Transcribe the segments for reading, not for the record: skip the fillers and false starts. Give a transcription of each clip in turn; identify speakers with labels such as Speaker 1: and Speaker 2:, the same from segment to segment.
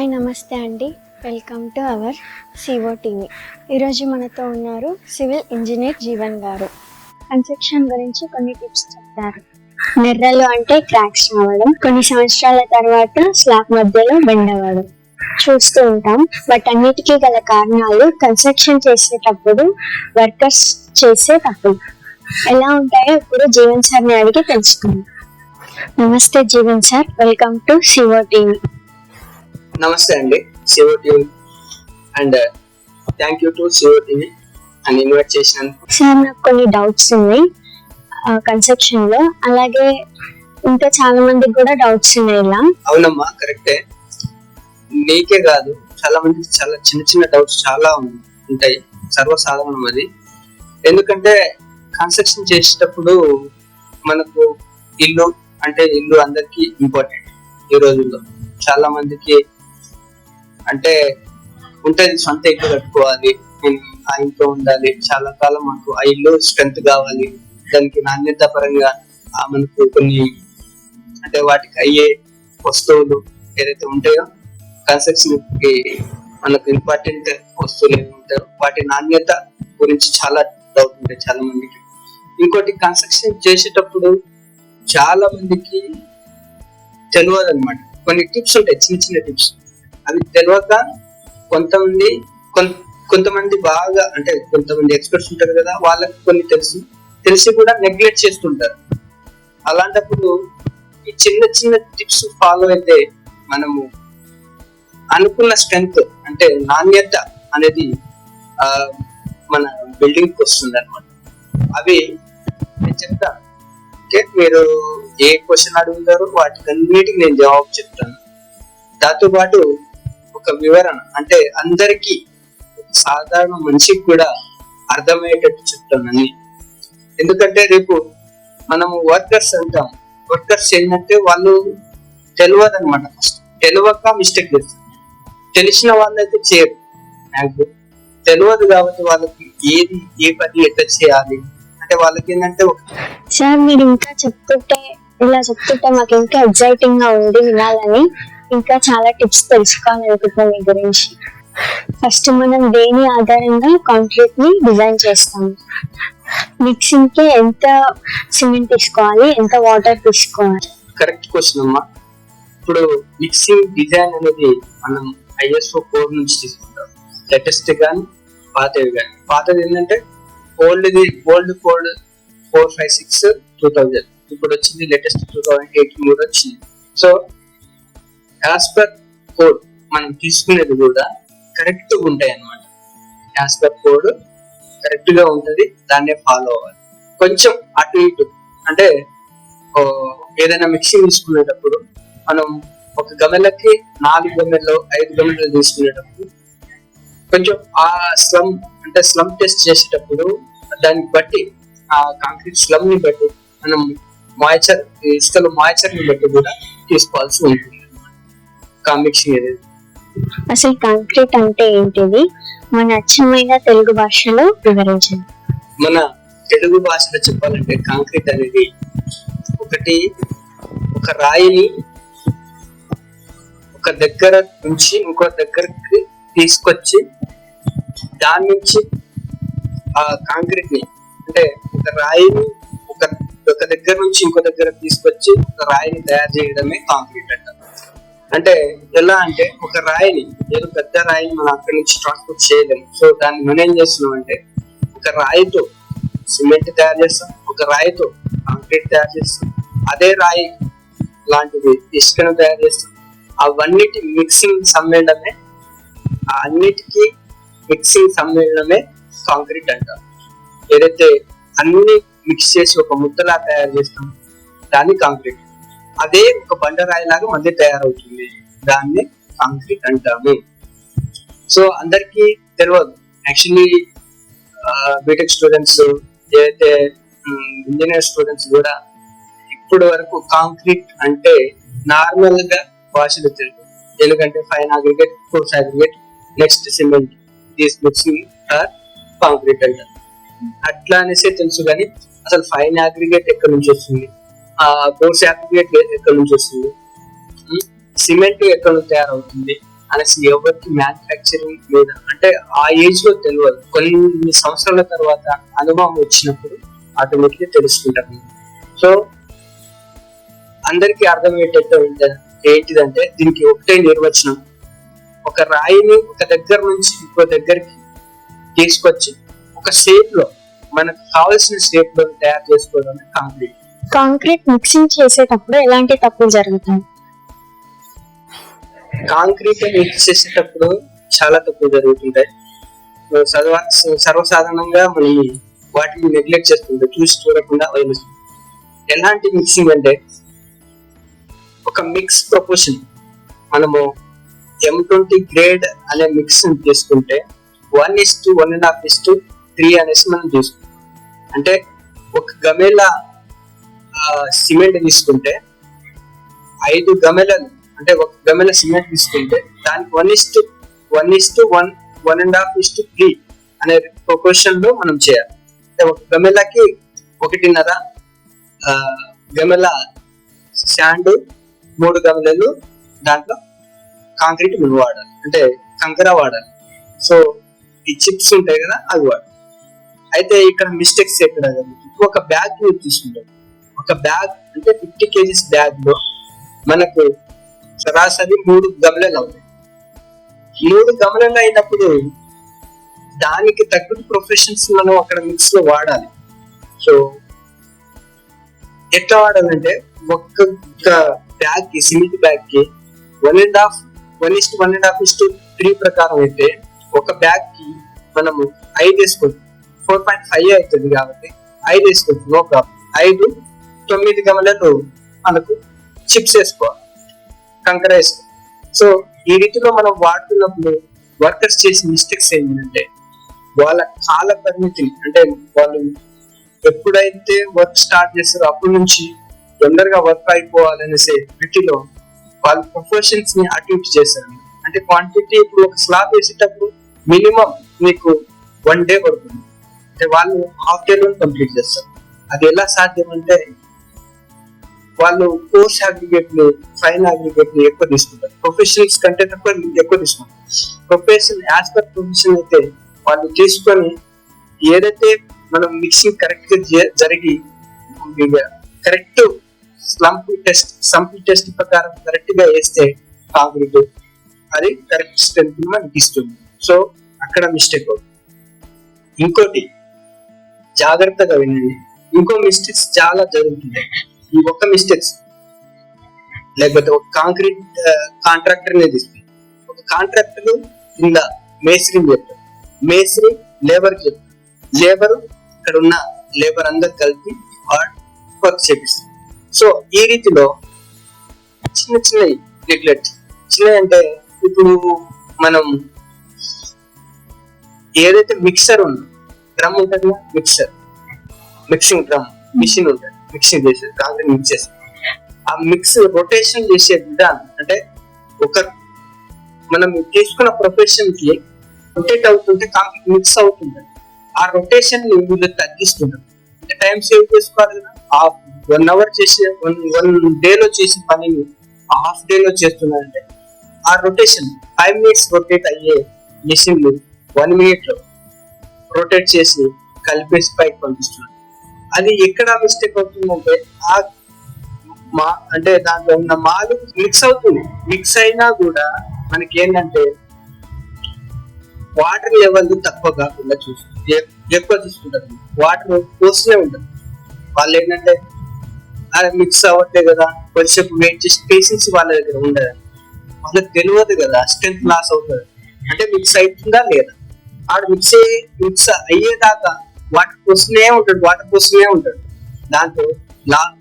Speaker 1: Hi నమస్తే అండి, welcome to our CO TV. ఈరోజు మనతో ఉన్నారు సివిల్ ఇంజనీర్ జీవన్ గారు. కన్స్ట్రక్షన్ గురించి కొన్ని టిప్స్ చెప్తారు. నెర్రలు అంటే క్రాక్స్ రావడం, కొన్ని సంవత్సరాల తర్వాత స్లాబ్ మధ్యలో బెండ్ అవ్వడం చూస్తూ ఉంటాం. వాటన్నిటికీ గల కారణాలు కన్స్ట్రక్షన్ చేసేటప్పుడు వర్కర్స్ చేసే తప్పులు ఎలా ఉంటాయో ఇప్పుడు జీవన్ సార్ని అడిగి తెలుసుకుందాం. నమస్తే Jeevan sir, welcome to CO TV.
Speaker 2: నమస్తే అండి CO TV and thank you to CO TV and invite చేసినందుకు.
Speaker 1: సార్, నాకు కొన్ని డౌట్స్ ఉన్నాయి కన్స్ట్రక్షన్ లో, అలాగే ఇంకా చాలా మందికి కూడా డౌట్స్ ఉన్నాయి. ఇలా
Speaker 2: అవునమ్మా, కరెక్టే. నీకే కాదు, చాలా మందికి చాలా చిన్న చిన్న డౌట్స్ చాలా ఉంటాయి. సర్వసాధారణం అది. ఎందుకంటే కన్స్ట్రక్షన్ చేసేటప్పుడు మనకు ఇల్లు అందరికి ఇంపార్టెంట్. ఈ రోజుల్లో చాలా మందికి అంటే ఉంటది, సొంత ఇల్లు కట్టుకోవాలి, ఆ ఇంట్లో ఉండాలి, చాలా కాలం మాకు ఆ ఇల్లు స్ట్రెంత్ కావాలి, దానికి నాణ్యత పరంగా మనకు కొన్ని అంటే వాటికి అయ్యే వస్తువులు ఏదైతే ఉంటాయో కన్స్ట్రక్షన్ కి మనకు ఇంపార్టెంట్ వస్తువులు ఏమి ఉంటాయో వాటి నాణ్యత గురించి చాలా డౌట్ ఉంటాయి చాలా మందికి. ఇంకోటి, కన్స్ట్రక్షన్ చేసేటప్పుడు చాలా మందికి తెలియదు అనమాట. కొన్ని టిప్స్ ఉంటాయి, చిన్న చిన్న టిప్స్. అవి తెలియక కొంతమంది బాగా అంటే కొంతమంది ఎక్స్పర్ట్స్ ఉంటారు కదా, వాళ్ళకి కొన్ని తెలిసి కూడా నెగ్లెక్ట్ చేస్తుంటారు. అలాంటప్పుడు ఈ చిన్న చిన్న టిప్స్ ఫాలో అయితే మనము అనుకున్న స్ట్రెంగ్త్ అంటే నాణ్యత అనేది మన బిల్డింగ్ కి వస్తుంది అనమాట. అవి నేను చెప్తా. ఓకే, మీరు ఏ క్వశ్చన్ అడుగుతారో వాటికన్నిటికి నేను జవాబు చెప్తాను. దాంతో పాటు ఒక వివరణ అంటే అందరికీ సాధారణ మనిషికి కూడా అర్థమయ్యేటట్టు చెప్తానని. ఎందుకంటే రేపు మనము వర్కర్స్ అంటాం. వర్కర్స్ ఏంటంటే వాళ్ళు తెలియదు అనమాట. ఫస్ట్ తెలియక మిస్టేక్ చేస్తారు. తెలిసిన వాళ్ళైతే చేయరు. నాకు తెలియదు కాబట్టి వాళ్ళకి ఏ పని ఎట్లా చేయాలి అంటే వాళ్ళకి ఏంటంటే.
Speaker 1: సార్, మీరు ఇంకా ఇలా చెప్తుంటే మాకు ఇంకా ఎక్సైటింగ్ గా ఉంది వినాలని. ఇంకా చాలా టిప్స్ తెలుసుకోవాలనుకుంటున్నాం మీ గురించి. ఫస్ట్ మనం దేని ఆధారంగా కాంక్రీట్ ని డిజైన్ చేస్తాము? మిక్సింగ్ కి ఎంత సిమెంట్ తీసుకోవాలి, ఎంత వాటర్ తీసుకోవాలి?
Speaker 2: కరెక్ట్ క్వశ్చన్ అమ్మా. ఇప్పుడు మిక్సింగ్ డిజైన్ అనేది మనం ISO 4 నుంచి తీసుకుంటాం. లేటెస్ట్ గానీ పాతవి కానీ. పాతది ఏంటంటే ఓల్డ్ కోడ్ 456 2000. ఇప్పుడు వచ్చింది లేటెస్ట్ 2018 కూడా వచ్చింది. సో యాజ్ పర్ కోడ్ మనం తీసుకునేది కూడా కరెక్ట్ గా ఉంటాయి అన్నమాట. యాజ్ పర్ కోడ్ కరెక్ట్ గా ఉంటది, దాన్నే ఫాలో అవ్వాలి. కొంచెం అటు ఇటు అంటే ఏదైనా మిక్సింగ్ తీసుకునేటప్పుడు మనం ఒక గమెలకి 4 గమెల్లో 5 గమెల్లో తీసుకునేటప్పుడు కొంచెం ఆ స్లమ్ టెస్ట్ చేసేటప్పుడు దాన్ని బట్టి ఆ కాంక్రీట్ స్లమ్ ని బట్టి మనం ఇసుకలో మాయిశ్చర్ ని బట్టి కూడా తీసుకోవాల్సి ఉంటుంది మిక్సింగ్ అనేది.
Speaker 1: అసలు కాంక్రీట్ అంటే ఏంటిది? మన అచ్చమైన తెలుగు భాషలో వివరించండి.
Speaker 2: మన తెలుగు భాషలో చెప్పాలంటే కాంక్రీట్ అనేది ఒక రాయిని ఒక దగ్గర నుంచి ఇంకో దగ్గరకి తీసుకొచ్చి దాని నుంచి ఆ కాంక్రీట్ ని అంటే ఒక రాయిని ఒక దగ్గర నుంచి ఇంకో దగ్గర తీసుకొచ్చి ఒక రాయిని తయారు చేయడమే కాంక్రీట్ అంటారు. అంటే ఎలా అంటే ఒక రాయిని ఏదో పెద్ద రాయిని మనం అక్కడి నుంచి ట్రాన్స్పోర్ట్ చేయలేము. సో దాన్ని మనం ఏం చేస్తున్నాం అంటే ఒక రాయితో సిమెంట్ తయారు చేస్తాం, ఒక రాయితో కాంక్రీట్ తయారు చేస్తాం, అదే రాయి లాంటిది ఇసుకను తయారు చేస్తాం. అవన్నిటి మిక్సింగ్ సమ్మేళనమే అన్నిటికీ మిక్సింగ్ సమ్మేళనమే కాంక్రీట్ అంటారు. ఏదైతే అన్ని మిక్స్ చేసి ఒక ముద్దలా తయారు చేస్తాం దాన్ని కాంక్రీట్. అదే ఒక బండరాయి లాగా మధ్య తయారవుతుంది, దాన్ని కాంక్రీట్ అంటాము. సో అందరికి తెలియదు. యాక్చువల్లీ బీటెక్ స్టూడెంట్స్ ఏదైతే ఇంజనీర్ స్టూడెంట్స్ కూడా ఇప్పుడు వరకు కాంక్రీట్ అంటే నార్మల్ గా భాషలో తెలుసు. ఎందుకంటే fine aggregate, coarse aggregate, next cement, these mixing are concrete అంటారు. అట్లా అనేసి తెలుసు. కానీ అసలు ఫైన్ అగ్రిగేట్ ఎక్కడి నుంచి వస్తుంది, కోర్స్ అగ్రిగేట్ ఎక్కడి నుంచి వస్తుంది, సిమెంట్ ఎక్కడ తయారవుతుంది అనేసి ఎవరికి మ్యానుఫ్యాక్చరింగ్ మీద అంటే ఆ ఏజ్ లో తెలియదు. కొన్ని సంవత్సరాల తర్వాత అనుభవం వచ్చినప్పుడు ఆటోమేటిక్గా తెలుసుకుంటాం. సో అందరికీ అర్థమయ్యేటట్టు ఏంటిదంటే దీనికి ఒకటే నిర్వచనం, ఒక రాయిని ఒక దగ్గర నుంచి ఇంకో దగ్గరికి తీసుకొచ్చి ఒక షేప్ లో మనకు కావాల్సిన షేప్ లో తయారు చేసుకోవడం కాంక్రీట్.
Speaker 1: కాంక్రీట్ మిక్సింగ్ చేసేటప్పుడు ఎలాంటి తప్పులు జరుగుతాయి?
Speaker 2: కాంక్రీట్ మిక్స్ చేసేటప్పుడు చాలా తప్పులు జరుగుతుంటాయి. సర్వసాధారణంగా మనం వాటిని నెగ్లెక్ట్ చేస్తుంటాం, చూడకుండా వదిలేస్తాం. ఎలాంటి మిక్సింగ్ అంటే ఒక మిక్స్ ప్రపోర్షన్ మనము M20 గ్రేడ్ అనే మిక్స్ తీసుకుంటే 1:1.5:3 అనేసి మనం చూసుకుంటాం. అంటే ఒక గమేలా సిమెంట్ తీసుకుంటే 5 గమేలలు అంటే ఒక గమేల సిమెంట్ తీసుకుంటే దానికి 1:1.5:3 అనే ప్రపోర్షన్ లో మనం చేయాలి. అంటే ఒక గమేలాకి 1.5 గమేల శాండ్, 3 గమలలు దాంట్లో కాంక్రీట్ మనం వాడాలి, అంటే కంకర వాడాలి. సో ఈ చిప్స్ ఉంటాయి కదా అవి వాడాలి. అయితే ఇక్కడ మిస్టేక్స్ ఎక్కడ జరుగుతుంది? ఒక బ్యాగ్ తీసుకుంటాం. ఒక బ్యాగ్ అంటే 50 kgs బ్యాగ్ లో మనకు సరాసరి 3 గమలలు అవుతాయి. 3 గమలలు అయినప్పుడు దానికి తగ్గట్టు ప్రొఫెషన్స్ మనం అక్కడ మిక్స్ లో వాడాలి. సో ఎట్లా వాడాలంటే ఒక్క బ్యాగ్ కి, సిమెంట్ బ్యాగ్ కి 1:1.5:3 ప్రకారం అయితే ఒక బ్యాగ్ కి మనము 5 వేసుకుంటాం. 4.5 అవుతుంది కాబట్టి 5 వేసుకుంటాం. ఒక 9 గమలలో మనకు చిప్స్ వేసుకోవాలి, కంకర వేసుకోవాలి. సో ఈ రీతిలో మనం వాడుతున్నప్పుడు వర్కర్స్ చేసే మిస్టేక్స్ ఏంటంటే వాళ్ళ కాల పరిమితిని, అంటే వాళ్ళు ఎప్పుడైతే వర్క్ స్టార్ట్ చేస్తారో అప్పటి నుంచి తొందరగా వర్క్ అయిపోవాలనేసి వీటిలో వాళ్ళు ప్రొఫెషన్స్ ని అటెంప్ట్ చేశారు. అంటే క్వాంటిటీ ఇప్పుడు ఒక స్లాబ్ వేసేటప్పుడు మినిమం మీకు 1 day పడుతుంది, అంటే వాళ్ళు హాఫ్ డే లో కంప్లీట్ చేస్తారు. అది ఎలా సాధ్యం అంటే వాళ్ళు కోర్స్ అగ్రిగేట్ ని, ఫైన్ అగ్రిగేట్ ని ఎక్కువ తీసుకుంటారు, ప్రొఫెషనల్స్ కంటే ఎక్కువ తీసుకుంటారు. ప్రొఫెషన్ యాజ్ పర్ ప్రొఫెషన్ అయితే వాళ్ళు తీసుకొని ఏదైతే మనం మిక్సింగ్ కరెక్ట్ గా జరిగి కరెక్ట్ సంపి టెస్ట్ ప్రకారం కరెక్ట్ గా వేస్తే కాంక్రీట్ అది కరెక్ట్ స్ట్రెంత్ మనకి ఇస్తుంది. సో అక్కడ మిస్టేక్ అవుతుంది. ఇంకోటి జాగ్రత్తగా వినండి, ఇంకో మిస్టేక్స్ చాలా జరుగుతుంటాయి. ఈ ఒక్క మిస్టేక్స్ లేకపోతే ఒక కాంక్రీట్ కాంట్రాక్టర్ నే తీసుకుంటాం. ఒక కాంట్రాక్టర్ కింద మేస్త్రిని చెప్తారు, మేస్త్రి లేబర్ చెప్తారు, లేబర్ ఇక్కడ ఉన్న లేబర్ అందరు కలిపి వర్క్ చేపిస్తారు. సో ఈ రీతిలో చిన్న చిన్నవి నెగ్లెక్ట్, చిన్నవి అంటే ఇప్పుడు మనం ఏదైతే మిక్సర్ ఉందో, డ్రమ్ ఉంటుంది, మిక్సింగ్ డ్రమ్ మిషన్ ఉంటుంది, మిక్సింగ్ చేసేది, కాంక్రీట్ మిక్స్ చేసేది. ఆ మిక్స్ రొటేషన్ చేసే విధానం అంటే ఒక మనం తీసుకున్న ప్రొఫెషన్ కి రొటేట్ అవుతుంటే కాంక్రీట్ మిక్స్ అవుతుంది. ఆ రొటేషన్ ని వీళ్ళు తగ్గిస్తున్నారు. అంటే టైం సేవ్ చేసుకోవాలి కదా. ఆ 1 hour చేసే 1 day లో చేసే పనిని హాఫ్ డే లో చేస్తున్నారంటే ఆ రొటేషన్ 5 minutes రొటేట్ అయ్యే మిషన్ 1 minute లో రొటేట్ చేసి కలిపేసి పైకి పంపిస్తున్నారు. అది ఎక్కడ మిస్టేక్ అవుతుందంటే అంటే దాంట్లో ఉన్న మాలు మిక్స్ అవుతుంది. మిక్స్ అయినా కూడా మనకి ఏంటంటే వాటర్ లెవెల్ తక్కువ కాకుండా ఎక్కువ చూసుకుంటారు. వాటర్ పోస్తూనే ఉంటుంది. వాళ్ళు ఏంటంటే మిక్స్ అవ్వట్లేదు కదా, కొద్దిసేపు వెయిట్ చేసి పేషెన్స్ వాళ్ళ దగ్గర ఉండదు. వాళ్ళకి తెలియదు కదా స్ట్రెంత్ లాస్ అవుతుంది అంటే మిక్స్ అవుతుందా లేదా. ఆడు మిక్స్ అయ్యేదాకా వాటర్ పోస్తూనే ఉంటాడు, దాంతో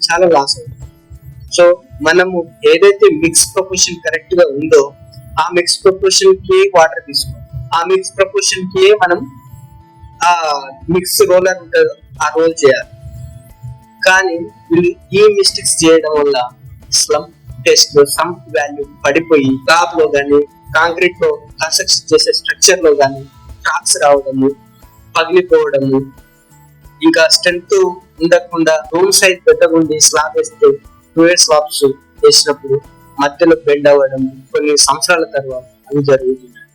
Speaker 2: చాలా లాస్ అవుతుంది. సో మనము ఏదైతే మిక్స్ ప్రపోర్షన్ కరెక్ట్ గా ఉందో ఆ మిక్స్ ప్రపోర్షన్ కి వాటర్ తీసుకోవాలి. ఆ మిక్స్ ప్రపోర్షన్ కి మనం ఆ మిక్స్ రోలర్ ఉంటుందో ఆ రోల్ చేయాలి. కానీ ఈ మిస్టేక్స్ చేయడం వల్ల స్లంప్ టెస్ట్ లో సంప్ వాల్యూ పడిపోయి టాప్ లో గానీ కాంక్రీట్ లో కన్స్ట్రక్షన్ చేసే స్ట్రక్చర్ లో గానీ క్రాక్స్ రావడము, పగిలిపోవడము, ఇంకా స్ట్రెంత్ ఉండకుండా రూమ్ సైజ్ పెద్దగా ఉండి స్లాబ్ వేస్తే 2 year స్లాబ్స్ వేసినప్పుడు మధ్యలో బెండ్ అవ్వడం, కొన్ని సంవత్సరాల తర్వాత అవి జరుగుతున్నాయి.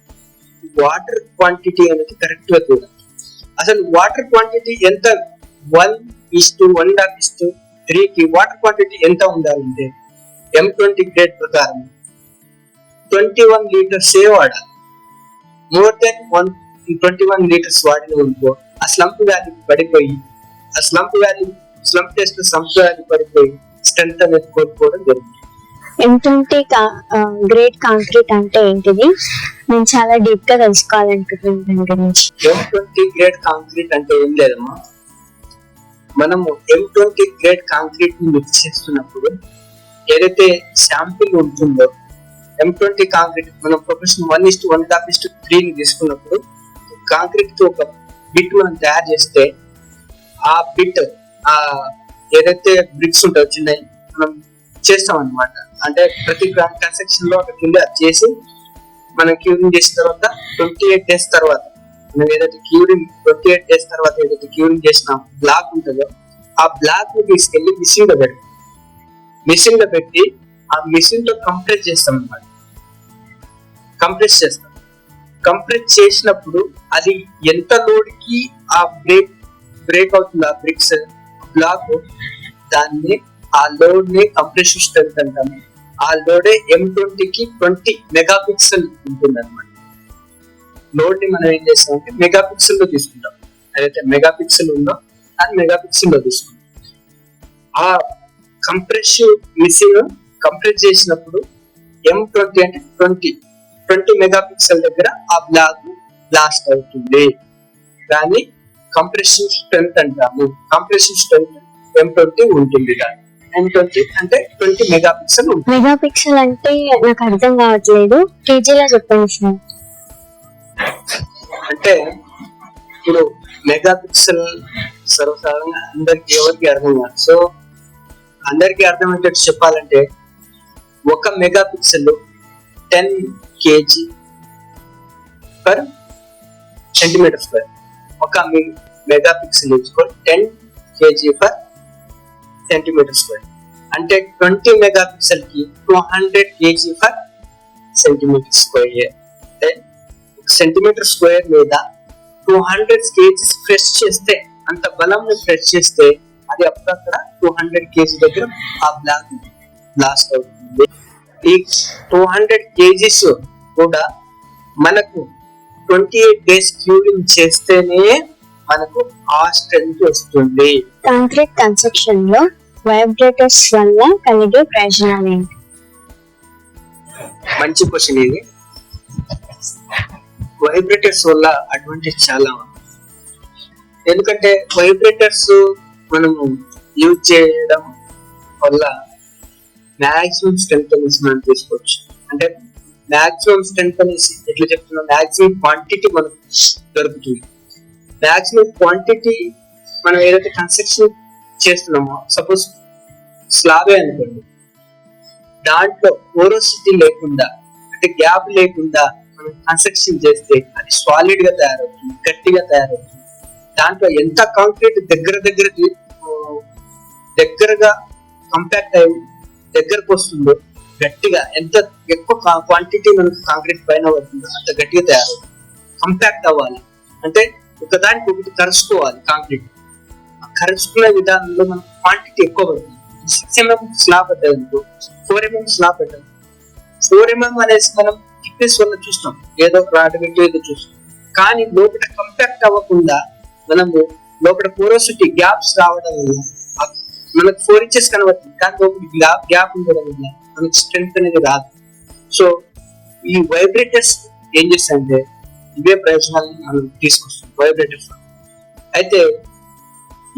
Speaker 2: వాటర్ క్వాంటిటీ అనేది కరెక్ట్ గా కూడా అసలు వాటర్ క్వాంటిటీ ఎంత 1:1.3 కి వాటర్ క్వాంటిటీ ఎంత ఉండాలంటే M20 గ్రేడ్ ప్రకారం 21 లీటర్స్ వాడాలి. మోర్ దెన్ 21 లీటర్స్ వాడిన అనుకో ఆ స్లంప్ వాల్యూ పడిపోయి పడిపోయి స్ట్రెంత్ అనేది కోల్పోవడం జరుగుతుంది.
Speaker 1: M20 గ్రేడ్ కాంక్రీట్ అంటే ఏంటిది? నేను చాలా డీప్ గా తెలుసుకోవాలనుకుంటున్నాను దాని గురించి.
Speaker 2: M20 గ్రేడ్ కాంక్రీట్ అంటే ఏం లేదమ్మా, మనము M20 గ్రేడ్ కాంక్రీట్ ని మిక్స్ చేస్తున్నప్పుడు ఏదైతే శాంపిల్ ఉంటుందో M20 కాంక్రీట్ మనం ప్రొఫెషన్ 1:1.3 ని తీసుకున్నప్పుడు కాంక్రీట్ తో ఒక బిట్ మనం తయారు చేస్తే ఆ బిట్ ఏదైతే బ్రిక్స్ ఉంటాయో చిన్నవి మనం చేస్తాం అన్నమాట. అంటే ప్రతి కన్స్ట్రక్షన్ లో ఒక కింద చేసి మనం క్యూరింగ్ చేసిన తర్వాత 28 డేస్ తర్వాత మనం ఏదైతే 28 డేస్ తర్వాత ఏదైతే క్యూరింగ్ చేసిన బ్లాక్ ఉంటుందో ఆ బ్లాక్ ని తీసుకెళ్లి మిషన్ లో పెట్టి ఆ మిషన్ లో కంప్రెస్ చేస్తాం అన్నమాట. కంప్రెస్ చేసినప్పుడు అది ఎంత లోడ్ కి ఆ బ్రేక్ అవుతుంది ఆ బ్రిక్స్ బ్లాక్, దాన్ని ఆ లోడ్ ని కంప్రెషన్ స్ట్రెంత్ అంటాము. ఆ లోడే M20 కి 20 మెగాపిక్సెల్ ఉంటుంది అనమాట. లోడ్ ని మనం ఏం చేస్తామంటే మెగాపిక్సెల్ లో తీసుకుంటాం. ఏదైతే మెగాపిక్సెల్ ఉందో అది మెగాపిక్సెల్ లో తీసుకుంటాం. ఆ కంప్రెస్ మిషన్ కంప్రెస్ చేసినప్పుడు M20 అంటే 20 మెగాపిక్సెల్ దగ్గర ఆ బ్లాస్ట్ అవుతుంది. దాన్ని కంప్రెషన్ స్ట్రెంత్ అంటాము. కంప్రెషన్ స్ట్రెంత్ M20 ఉంటుంది. దాన్ని M20 అంటే 20 మెగాపిక్సెల్ ఉంటుంది.
Speaker 1: మెగాపిక్సెల్ అంటే నాకు అర్థం కావట్లేదు, కేజీలో చెప్పండి సార్.
Speaker 2: అంటే ఇప్పుడు మెగాపిక్సెల్ సర్వసాధారణంగా అందరికి ఎవరికి అర్థం కాదు. సో అందరికి అర్థమయ్యేటట్టు చెప్పాలంటే 1 megapixel 10 kg per centimeter square. 1 megapixel 10 kg per centimeter square. అంటే 20 మెగాపిక్సెల్ కి 200 kg per centimeter square. అంటే సెంటీమీటర్ స్క్వేర్ మీద 200 kg ప్రెస్ చేస్తే, అంత బలం ప్రెస్ చేస్తే అది అప్పుడక్కడ 200 kg దగ్గర ఆ బ్లాస్ట్ అవుతుంది. ఈ 200 kgs కూడా మనకు 28 డేస్ క్యూరింగ్ చేస్తేనే మనకు ఆ స్ట్రెంత్ వస్తుంది.
Speaker 1: కాంక్రీట్ కన్స్ట్రక్షన్ లో వైబ్రేటర్స్ వల్ల కలిగే ప్రయోజనాలు ఏంటి?
Speaker 2: మంచి క్వశ్చన్ ఇది. వైబ్రేటర్స్ వల్ల అడ్వాంటేజ్ చాలా ఉంది. ఎందుకంటే వైబ్రేటర్స్ మనము యూజ్ చేయడం వల్ల మాక్సిమం స్ట్రెంత్ అనేసి మనం తీసుకోవచ్చు. అంటే మాక్సిమం స్ట్రెంత్ అనేసి ఎట్లా చెప్తున్నాం, మాక్సిమం క్వాంటిటీ మనకు దొరుకుతుంది. మాక్సిమం క్వాంటిటీ మనం ఏదైతే కన్స్ట్రక్షన్ చేస్తున్నామో, సపోజ్ స్లాబే అనుకోండి, దాంట్లో పోరోసిటీ లేకుండా అంటే గ్యాప్ లేకుండా మనం కన్స్ట్రక్షన్ చేస్తే అది సాలిడ్ గా తయారవుతుంది, గట్టిగా తయారవుతుంది. దాంట్లో ఎంత కాంక్రీట్ దగ్గరగా కంపాక్ట్ అయ్యి దగ్గరకు వస్తుందో, గట్టిగా ఎంత ఎక్కువ క్వాంటిటీ మనకు కాంక్రీట్ పైన పడుతుందో అంత గట్టిగా తయారవుతుంది. కంపాక్ట్ అవ్వాలి అంటే ఒకదానికి ఒకటి కరుచుకోవాలి. కాంక్రీట్ కరుచుకునే విధానంలో మనకు క్వాంటిటీ ఎక్కువ పడుతుంది. 6 mm స్లాబ్ పడ్డది, 4 mm స్లాబ్ పడ్డది. 4 mm అనేసి మనం థిక్నెస్ వల్ల చూస్తాం, ఏదో రాడ్ పెట్టి ఏదో చూస్తాం. కానీ లోపల కంపాక్ట్ అవ్వకుండా మనము లోపల పోరోసిటీ గ్యాప్స్ రావడం వల్ల మనకు 4 inches కనబడుతుంది, కానీ లోపల గ్యాప్ ఉండడం వల్ల మనకు స్ట్రెంత్ అనేది రాదు. సో ఈ వైబ్రేటర్స్ ఏం చేస్తాయంటే ఇవే ప్రయోజనాలు మనం తీసుకొస్తాం వైబ్రేటర్స్. అయితే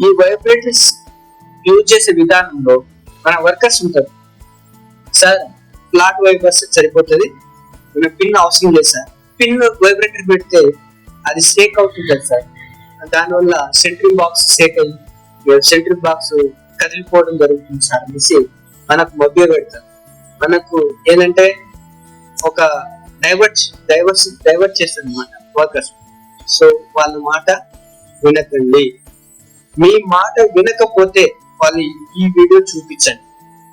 Speaker 2: ఈ వైబ్రేటర్స్ యూజ్ చేసే విధానంలో మన వర్కర్స్ ఉంటారు. సార్ ఫ్లాట్ వైబ్రేటర్స్ సరిపోతుంది, మన పిన్ అవసరం లేదు సార్. పిన్ వైబ్రేటర్ పెడితే అది షేక్ అవుతుంది సార్, దానివల్ల సెంట్రింగ్ బాక్స్ షేక్ అయ్యి సెంట్రింగ్ బాక్స్ కదిలిపోవడం జరుగుతుంది సార్ అనేసి మనకు మభ్య పెడతారు. మనకు ఏంటంటే ఒక డైవర్ట్ చేస్తారు అన్నమాట వర్కర్స్. సో వాళ్ళ మాట వినకండి. మీ మాట వినకపోతే వాళ్ళు ఈ వీడియో చూపించండి,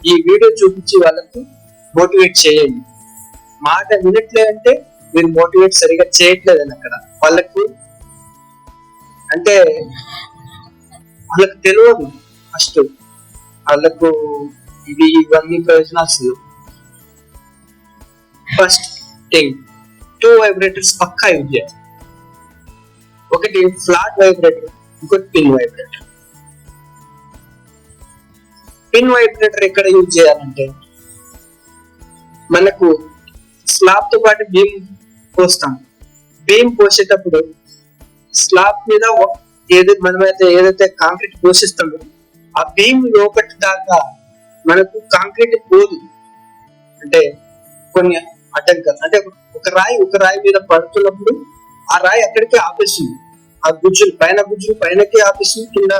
Speaker 2: ఈ వీడియో చూపించి వాళ్ళకు మోటివేట్ చేయండి. మాట వినట్లేదంటే మీరు మోటివేట్ సరిగా చేయట్లేదని అక్కడ వాళ్ళకు అంటే వాళ్ళకు తెలియదు ఫస్ట్ వాళ్ళకు ఇవన్నీ ప్రయోజనాలు. ఫస్ట్ థింగ్ 2 వైబ్రేటర్స్ పక్కా యూజ్ చేయాలి. ఒకటి ఫ్లాట్ వైబ్రేటర్, ఇంకోటి పిన్ వైబ్రేటర్. పిన్ వైబ్రేటర్ ఎక్కడ యూజ్ చేయాలంటే మనకు స్లాబ్ తో పాటు బీమ్ పోస్తాం. బీమ్ పోసేటప్పుడు స్లాబ్ మీద ఏదైతే కాంక్రీట్ పోషిస్తామో ఆ బీమ్ లోపటి దాకా మనకు కాంక్రీట్ పోదు. అంటే కొన్ని అడ్డంకాలు, అంటే ఒక రాయి మీద పడుతున్నప్పుడు ఆ రాయి అక్కడికి ఆపేస్తుంది. ఆ గుజ్జులు పైనకి ఆపేస్తుంది, కింద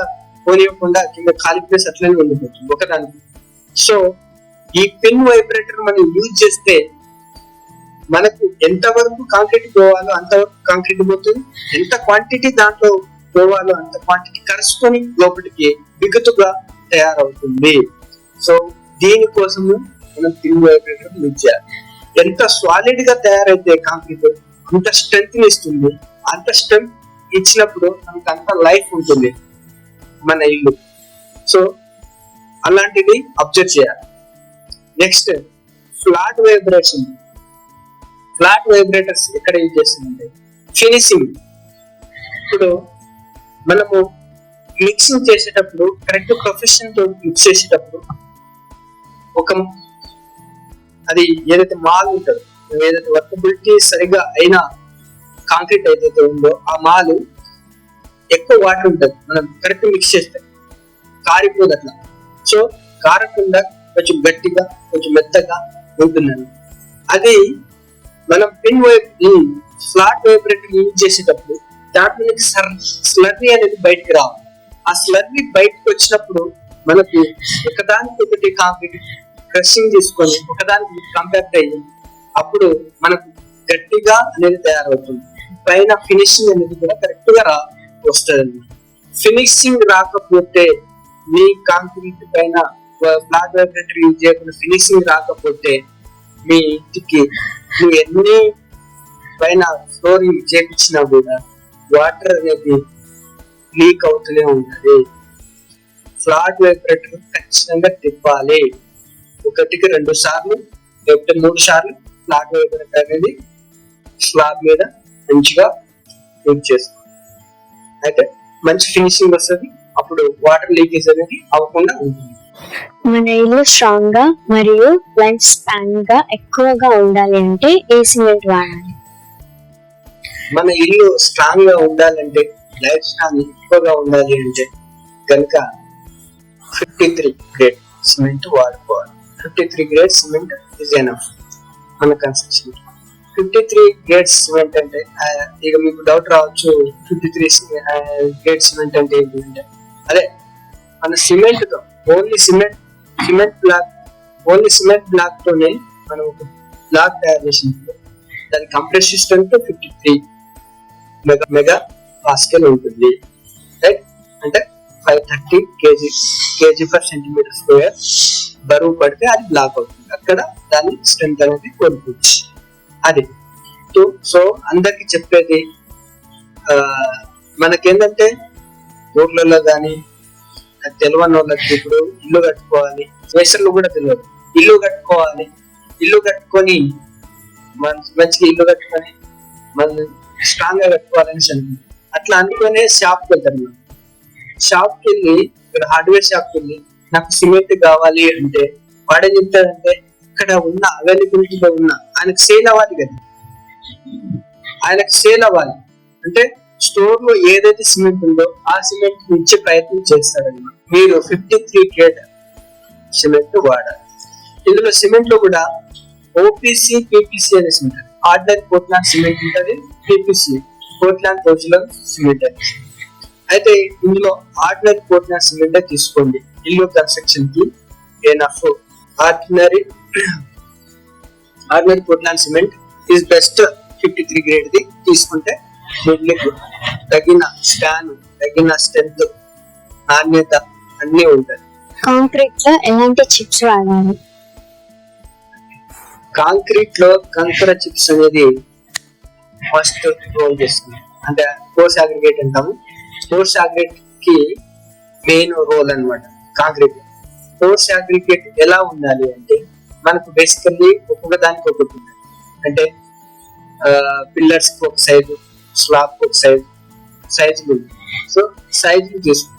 Speaker 2: పోనివ్వకుండా కింద ఖాళీ ప్లేస్ అట్లనే ఉండిపోతుంది ఒకదానికి. సో ఈ పిన్ వైబ్రేటర్ మనం యూజ్ చేస్తే మనకు ఎంత వరకు కాంక్రీట్ పోవాలో అంతవరకు కాంక్రీట్ పోతుంది, ఎంత క్వాంటిటీ దాంట్లో పోవాలో అంత క్వాంటిటీ కలుసుకొని లోపలికి బిగుతుగా తయారవుతుంది. సో దీనికోసము మనం పిన్ వైబ్రేటర్ యూజ్ చేయాలి. ఎంత సాలిడ్ గా తయారైతే కాంక్రీట్ అంత స్ట్రెంత్ ఇస్తుంది. అంత స్ట్రెంత్ ఇచ్చినప్పుడు మనకు అంత లైఫ్ ఉంటుంది మన ఇల్లు. సో అలాంటిది అబ్జర్వ్ చేయాలి. Next flat vibration. Flat vibrators ఎక్కడ యూజ్ చేస్తుందంటే ఫినిషింగ్. ఇప్పుడు మనము మిక్సింగ్ చేసేటప్పుడు కరెక్ట్ ప్రొఫెషన్ తో మిక్స్ చేసేటప్పుడు అది ఏదైతే మాల్ ఉంటుందో, ఏదైతే వర్కబిలిటీ సరిగా అయినా కాంక్రీట్ ఏదైతే ఉందో ఆ మాలు ఎక్కువ వాటర్ ఉంటుంది. మనం కరెక్ట్ మిక్స్ చేస్తే కారిపోదు అట్లా. సో కారకుండా కొంచెం గట్టిగా కొంచెం మెత్తగా ఉంటుందని. అది మనం పిన్ ఫ్లాట్ వైబ్రేటర్ యూజ్ చేసేటప్పుడు దాంట్లో నుంచి స్లర్రీ అనేది బయటకు రావాలి. ఆ స్లర్రీ బయటకు వచ్చినప్పుడు మనకు ఒకదానికి ఒకటి కాంక్రీట్ క్రషింగ్ తీసుకొని ఒకదానికి కంపాక్ట్ అయ్యి అప్పుడు మనకు గట్టిగా అనేది తయారవుతుంది. పైన ఫినిషింగ్ అనేది కూడా కరెక్ట్ గా వస్తుంది. ఫినిషింగ్ రాకపోతే మీ కాంక్రీట్ పైన ఫ్లాట్ వైబ్రేటర్ యూజ్ చేయకుండా ఫినిషింగ్ రాకపోతే మీ ఇంటికి నువ్వు ఎన్ని పైన ఫ్లోరింగ్ చేపించినా కూడా వాటర్ అనేది లీక్ అవుతూనే ఉంటుంది. ఫ్లాట్ వైబ్రేటర్ ఖచ్చితంగా తిప్పాలి. 1కి 2 సార్లు లేకపోతే 3 సార్లు ఫ్లాట్ వైబ్రేటర్ అనేది స్లాబ్ మీద మంచిగా యూజ్ చేస్తాం. అయితే మంచి ఫినిషింగ్ వస్తుంది. అప్పుడు వాటర్ లీకేజ్ అనేది అవ్వకుండా ఉంటుంది.
Speaker 1: మన ఇల్లు స్ట్రాంగ్ గా మరియు లైఫ్ స్పాన్ గా ఎక్కువగా ఉండాలి అంటే ఏ సిమెంట్ వాడాలి?
Speaker 2: మన ఇల్లు స్ట్రాంగ్ గా ఉండాలంటే లైఫ్ స్పాన్ ఎక్కువగా ఉండాలి అంటే కనుక 53 గ్రేడ్ సిమెంట్ వాడుకోవాలి. 53 గ్రేడ్ సిమెంట్ ఇస్ ఎనఫ్ మన కన్స్ట్రక్షన్. 53 గ్రేడ్ సిమెంట్ అంటే ఇక మీకు డౌట్ రావచ్చు, 53 గ్రేడ్ సిమెంట్ అంటే ఏంటి అంటే అదే మన సిమెంట్ తో ఓన్లీ సిమెంట్ బ్లాక్ తోనే మనం ఒక బ్లాక్ తయారు చేసినప్పుడు దాని కంప్రెషన్ స్ట్రెంత్ 53 మెగా పాస్కల్ ఉంటుంది. రైట్? అంటే 530 kg per centimeter square బరువు పడితే అది బ్లాక్ అవుతుంది. అక్కడ దాని స్ట్రెంత్ అనేది కోల్పోవచ్చు. అది సో అందరికి చెప్పేది మనకేంటంటే ఊర్లలో కానీ తెలియని వాళ్ళకి ఇప్పుడు ఇల్లు కట్టుకోవాలి, వేసర్లు కూడా తెలియదు. ఇల్లు కట్టుకొని మంచిగా ఇల్లు కట్టుకొని మనం స్ట్రాంగ్ గా కట్టుకోవాలని అనుకుంటాం. అట్లా అనుకునే షాప్కి వెళ్తారు. షాప్కి వెళ్ళి ఇక్కడ హార్డ్వేర్ షాప్కి వెళ్ళి నాకు సిమెంట్ కావాలి అంటే వాడే చెప్తాడంటే ఇక్కడ ఉన్న అవైలబిలిటీలో ఉన్న ఆయనకు సేల్ అవ్వాలి కదా. ఆయనకు సేల్ అవ్వాలి అంటే స్టోర్ లో ఏదైతే సిమెంట్ ఉందో ఆ సిమెంట్ ఇచ్చే ప్రయత్నం చేస్తారన్నమాట. మీరు 53 గ్రేడ్ సిమెంట్ వాడాలి. ఇందులో సిమెంట్ లో కూడా ఓపీసీ, పీపీసీ అనే సిమెంట్, ఆర్డినరీ పోర్ట్లాండ్ సిమెంట్ ఉంటుంది, పీపీసీ పోర్ట్లాండ్ పోర్చులన్ సిమెంట్ అని. అయితే ఇందులో ఆర్డినరీ పోర్ట్లాండ్ సిమెంట్ తీసుకోండి. ఇల్లు కన్స్ట్రక్షన్ కి enough. Ordinary Portland cement is best. 53 grade the తీసుకుంటే మీకు తగిన స్టాన్, తగిన స్ట్రెంత్, నాణ్యత అన్ని ఉంటాయి.
Speaker 1: కాంక్రీట్ లో ఎలాంటి చిప్స్ వాడాలి?
Speaker 2: కాంక్రీట్ లో కంకర చిప్స్ అనేది ఫస్ట్ రోల్ చేస్తుంది. అంటే కోర్స్ అగ్రిగేట్ అంటాము. కోర్స్ అగ్రిగేట్ కి మెయిన్ రోల్ అన్నమాట కాంక్రీట్. కోర్స్ అగ్రిగేట్ ఎలా ఉండాలి అంటే మనకు బేసికల్లీ ఒక్కొక్క దానికి ఒకటి ఉంది. అంటే పిల్లర్స్ కి ఒక సైజు, స్లాబ్ కి ఒక సైజులు ఉంది. సో సైజులు తీసుకుంటాం.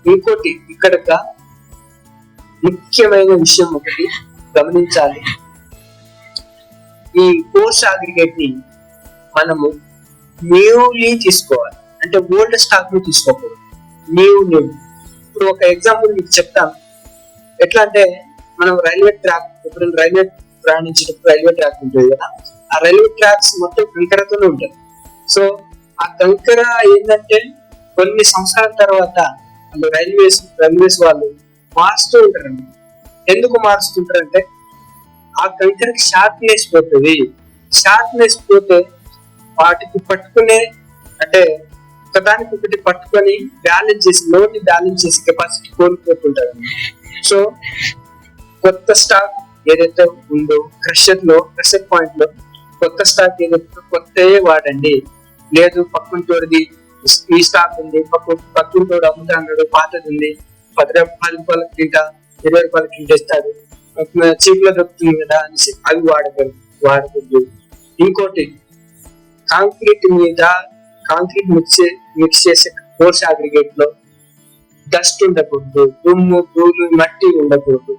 Speaker 2: ఇంకోటి ఇక్కడ ముఖ్యమైన విషయం ఒకటి గమనించాలి. ఈ కోర్స్ అగ్రిగేట్ ని మనము న్యూలీ తీసుకోవాలి. అంటే ఓల్డ్ స్టాక్ ని తీసుకోకూడదు. న్యూ. ఇప్పుడు ఒక ఎగ్జాంపుల్ మీకు చెప్తాను. ఎట్లా అంటే మనం రైల్వే ట్రాక్, ఇప్పుడు రైల్వే ప్రయాణించేటప్పుడు రైల్వే ట్రాక్ ఉంటుంది కదా, ఆ రైల్వే ట్రాక్స్ మొత్తం కంకరతోనే ఉంటుంది. సో ఆ కంకర ఏంటంటే కొన్ని సంవత్సరాల తర్వాత రైల్వేస్ వాళ్ళు మారుస్తూ ఉంటారండి. ఎందుకు మారుస్తుంటారంటే ఆ కంకరకి షార్ప్నెస్ పోతుంది. షార్ప్నెస్ పోతే వాటికి పట్టుకునే, అంటే ఒకదానికి ఒకటి పట్టుకొని బ్యాలెన్స్ చేసి, లోడ్ ని బ్యాలెన్స్ చేసి కెపాసిటీ కోల్పోతుంటారు. సో కొత్త స్టాక్ ఏదైతే ఉందో క్రషర్ పాయింట్ లో కొత్త స్టాక్ ఏదైతే కొత్తయే వాడండి. లేదు పక్కన తోడిది ఈ స్టాక్ ఉంది, పక్కన తోడు అమ్ముతా అన్నాడు, పాతది ఉంది, 10 రూపాయల కింట 20 రూపాయల కింట ఇస్తాడు, చీప్ లో దొరుకుతుంది కదా అనేసి అవి వాడకూడదు. ఇంకోటి కాంక్రీట్ మిక్స్ చేసే కోర్స్ అగ్రిగేట్ లో డస్ట్ ఉండకూడదు, దుమ్ము ధూళి మట్టి ఉండకూడదు.